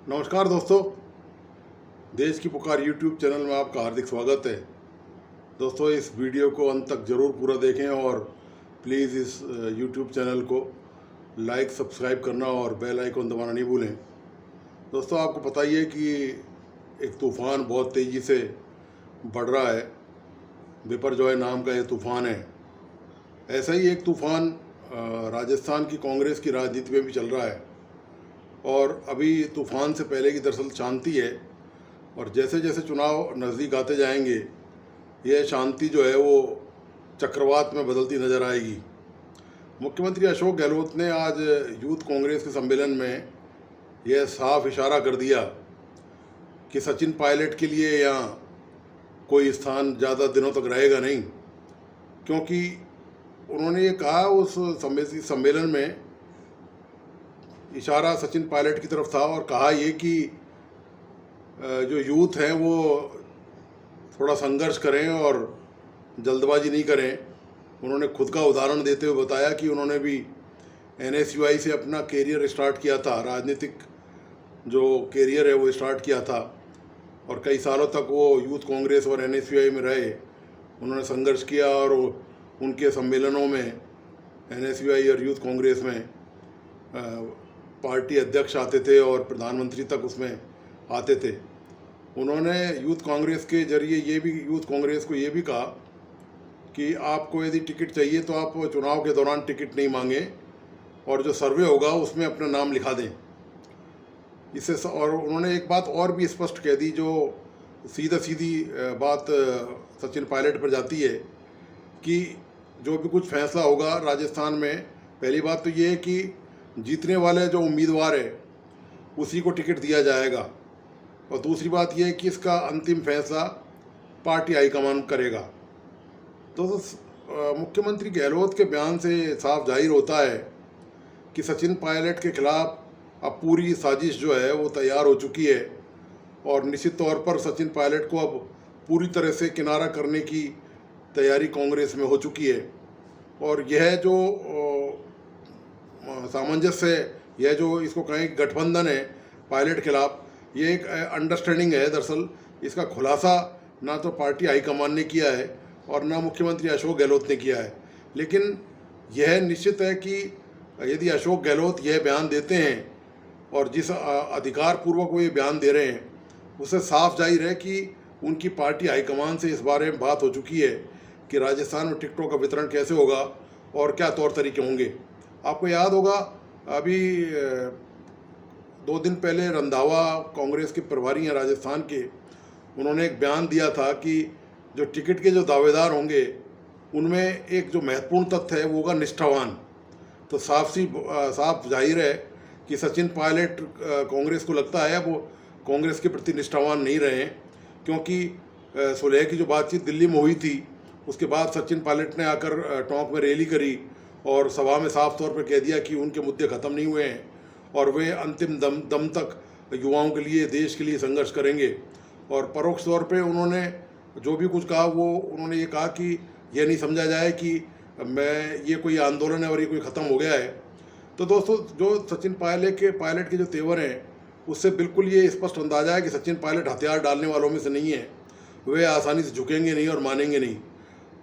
नमस्कार दोस्तों, देश की पुकार यूट्यूब चैनल में आपका हार्दिक स्वागत है। दोस्तों, इस वीडियो को अंत तक ज़रूर पूरा देखें और प्लीज़ इस यूट्यूब चैनल को लाइक सब्सक्राइब करना और बेल आइकन दबाना नहीं भूलें। दोस्तों, आपको पता ही है कि एक तूफ़ान बहुत तेज़ी से बढ़ रहा है। बिपरजॉय नाम का ये तूफ़ान है। ऐसा ही एक तूफ़ान राजस्थान की कांग्रेस की राजनीति में भी चल रहा है और अभी तूफ़ान से पहले की दरअसल शांति है और जैसे जैसे चुनाव नज़दीक आते जाएंगे यह शांति जो है वो चक्रवात में बदलती नज़र आएगी। मुख्यमंत्री अशोक गहलोत ने आज यूथ कांग्रेस के सम्मेलन में यह साफ इशारा कर दिया कि सचिन पायलट के लिए यहाँ कोई स्थान ज़्यादा दिनों तक रहेगा नहीं, क्योंकि उन्होंने ये कहा उस सम्मेलन में, इशारा सचिन पायलट की तरफ था और कहा ये कि जो यूथ हैं वो थोड़ा संघर्ष करें और जल्दबाजी नहीं करें। उन्होंने खुद का उदाहरण देते हुए बताया कि उन्होंने भी NSUI से अपना कैरियर स्टार्ट किया था, राजनीतिक जो कैरियर है वो स्टार्ट किया था और कई सालों तक वो यूथ कांग्रेस और NSUI में रहे। उन्होंने संघर्ष किया और उनके सम्मेलनों में NSUI और यूथ कांग्रेस में पार्टी अध्यक्ष आते थे और प्रधानमंत्री तक उसमें आते थे। उन्होंने यूथ कांग्रेस के जरिए यूथ कांग्रेस को ये भी कहा कि आपको यदि टिकट चाहिए तो आप चुनाव के दौरान टिकट नहीं मांगें और जो सर्वे होगा उसमें अपना नाम लिखा दें। इससे और उन्होंने एक बात और भी स्पष्ट कह दी जो सीधी बात सचिन पायलट पर जाती है कि जो भी कुछ फैसला होगा राजस्थान में, पहली बात तो ये है कि जीतने वाले जो उम्मीदवार है उसी को टिकट दिया जाएगा और दूसरी बात यह है कि इसका अंतिम फैसला पार्टी हाईकमान करेगा। तो मुख्यमंत्री गहलोत के बयान से साफ जाहिर होता है कि सचिन पायलट के खिलाफ अब पूरी साजिश जो है वो तैयार हो चुकी है और निश्चित तौर पर सचिन पायलट को अब पूरी तरह से किनारा करने की तैयारी कांग्रेस में हो चुकी है। और यह जो सामंजस्य, यह जो इसको कहें गठबंधन है पायलट खिलाफ, ये एक अंडरस्टैंडिंग है। दरअसल इसका खुलासा ना तो पार्टी हाईकमान ने किया है और ना मुख्यमंत्री अशोक गहलोत ने किया है, लेकिन यह निश्चित है कि यदि अशोक गहलोत यह बयान देते हैं और जिस अधिकार पूर्वक वो ये बयान दे रहे हैं उससे साफ जाहिर है कि उनकी पार्टी हाईकमान से इस बारे में बात हो चुकी है कि राजस्थान में टिकटों का वितरण कैसे होगा और क्या तौर तरीके होंगे। आपको याद होगा अभी 2 दिन पहले रंधावा कांग्रेस के प्रभारी हैं राजस्थान के, उन्होंने एक बयान दिया था कि जो टिकट के जो दावेदार होंगे उनमें एक जो महत्वपूर्ण तथ्य है वो होगा निष्ठावान। तो साफ जाहिर है कि सचिन पायलट कांग्रेस को लगता है वो कांग्रेस के प्रति निष्ठावान नहीं रहे हैं, क्योंकि सुलह की जो बातचीत दिल्ली में हुई थी उसके बाद सचिन पायलट ने आकर टोंक में रैली करी और सभा में साफ तौर पर कह दिया कि उनके मुद्दे ख़त्म नहीं हुए हैं और वे अंतिम दम तक युवाओं के लिए, देश के लिए संघर्ष करेंगे। और परोक्ष तौर पे उन्होंने जो भी कुछ कहा वो उन्होंने ये कहा कि यह नहीं समझा जाए कि ये कोई आंदोलन है और ये कोई ख़त्म हो गया है। तो दोस्तों, जो सचिन पायलट के जो तेवर हैं उससे बिल्कुल ये स्पष्ट अंदाजा है कि सचिन पायलट हथियार डालने वालों में से नहीं है, वे आसानी से झुकेंगे नहीं और मानेंगे नहीं।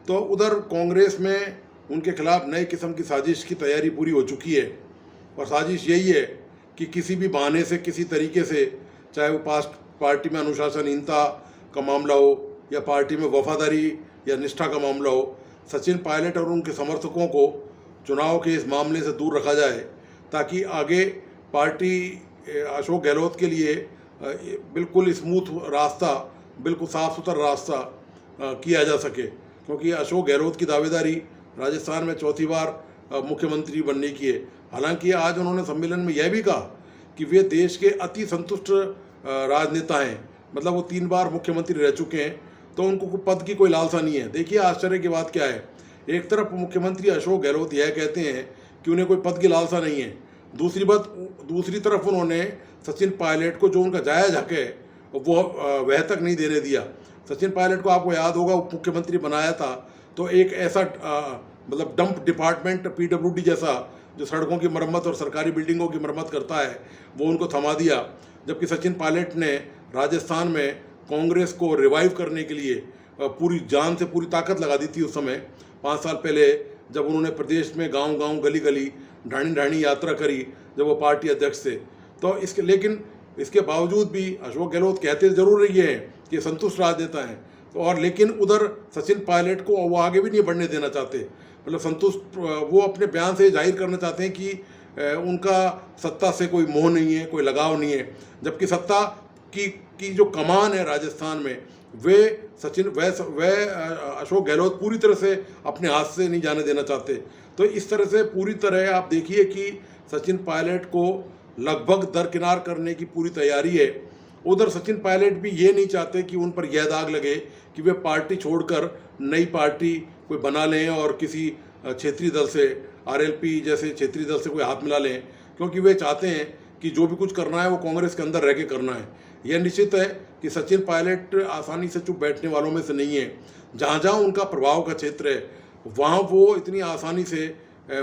तो उधर कांग्रेस में उनके खिलाफ नए किस्म की साजिश की तैयारी पूरी हो चुकी है और साजिश यही है कि किसी भी बहाने से, किसी तरीके से, चाहे वो पार्टी में अनुशासनहीनता का मामला हो या पार्टी में वफादारी या निष्ठा का मामला हो, सचिन पायलट और उनके समर्थकों को चुनाव के इस मामले से दूर रखा जाए ताकि आगे पार्टी अशोक गहलोत के लिए बिल्कुल स्मूथ रास्ता, बिल्कुल साफ सुथरा रास्ता किया जा सके। क्योंकि अशोक गहलोत की दावेदारी राजस्थान में चौथी बार मुख्यमंत्री बनने की है। हालांकि आज उन्होंने सम्मेलन में यह भी कहा कि वे देश के अति संतुष्ट राजनेता हैं, मतलब वो 3 बार मुख्यमंत्री रह चुके हैं, तो उनको पद की कोई लालसा नहीं है। देखिए आश्चर्य की बात क्या है, एक तरफ मुख्यमंत्री अशोक गहलोत यह कहते हैं कि उन्हें कोई पद की लालसा नहीं है, दूसरी तरफ उन्होंने सचिन पायलट को जो उनका जायज़ हक है वो वह तक नहीं देने दिया। सचिन पायलट को आपको याद होगा उप मुख्यमंत्री बनाया था तो एक ऐसा मतलब डंप डिपार्टमेंट PWD जैसा जो सड़कों की मरम्मत और सरकारी बिल्डिंगों की मरम्मत करता है वो उनको थमा दिया। जबकि सचिन पायलट ने राजस्थान में कांग्रेस को रिवाइव करने के लिए पूरी जान से पूरी ताकत लगा दी थी उस समय 5 साल पहले, जब उन्होंने प्रदेश में गांव-गांव, गली-गली, ढाणी-ढाणी यात्रा करी जब वो पार्टी अध्यक्ष थे। तो लेकिन इसके बावजूद भी अशोक गहलोत कहते ज़रूर ये हैं कि संतुष्ट राजनेता हैं, तो और लेकिन उधर सचिन पायलट को वो आगे भी नहीं बढ़ने देना चाहते। मतलब संतुष्ट वो अपने बयान से जाहिर करना चाहते हैं कि उनका सत्ता से कोई मोह नहीं है, कोई लगाव नहीं है, जबकि सत्ता की जो कमान है राजस्थान में वे अशोक गहलोत पूरी तरह से अपने हाथ से नहीं जाने देना चाहते। तो इस तरह से पूरी तरह आप देखिए कि सचिन पायलट को लगभग दरकिनार करने की पूरी तैयारी है। उधर सचिन पायलट भी ये नहीं चाहते कि उन पर यह दाग लगे कि वे पार्टी छोड़कर नई पार्टी कोई बना लें और किसी क्षेत्रीय दल से, आरएलपी जैसे क्षेत्रीय दल से कोई हाथ मिला लें, क्योंकि वे चाहते हैं कि जो भी कुछ करना है वो कांग्रेस के अंदर रह के करना है। यह निश्चित है कि सचिन पायलट आसानी से चुप बैठने वालों में से नहीं है। जहाँ जहाँ उनका प्रभाव का क्षेत्र है वहाँ वो इतनी आसानी से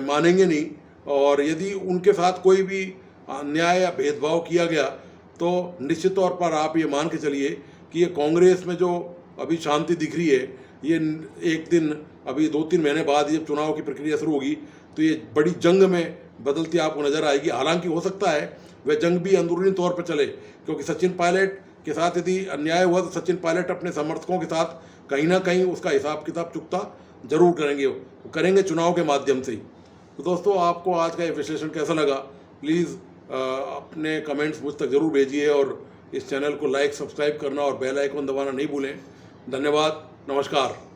मानेंगे नहीं, और यदि उनके साथ कोई भी अन्याय या भेदभाव किया गया तो निश्चित तौर पर आप ये मान के चलिए कि ये कांग्रेस में जो अभी शांति दिख रही है, ये एक दिन अभी 2-3 महीने बाद जब चुनाव की प्रक्रिया शुरू होगी तो ये बड़ी जंग में बदलती आपको नज़र आएगी। हालांकि हो सकता है वह जंग भी अंदरूनी तौर पर चले, क्योंकि सचिन पायलट के साथ यदि अन्याय हुआ तो सचिन पायलट अपने समर्थकों के साथ कहीं ना कहीं उसका हिसाब किताब चुकता जरूर करेंगे, वो करेंगे चुनाव के माध्यम से ही। तो दोस्तों, आपको आज का ये विश्लेषण कैसा लगा, प्लीज़ अपने कमेंट्स मुझ तक ज़रूर भेजिए, और इस चैनल को लाइक, सब्सक्राइब करना और बेल आइकन दबाना नहीं भूलें। धन्यवाद, नमस्कार।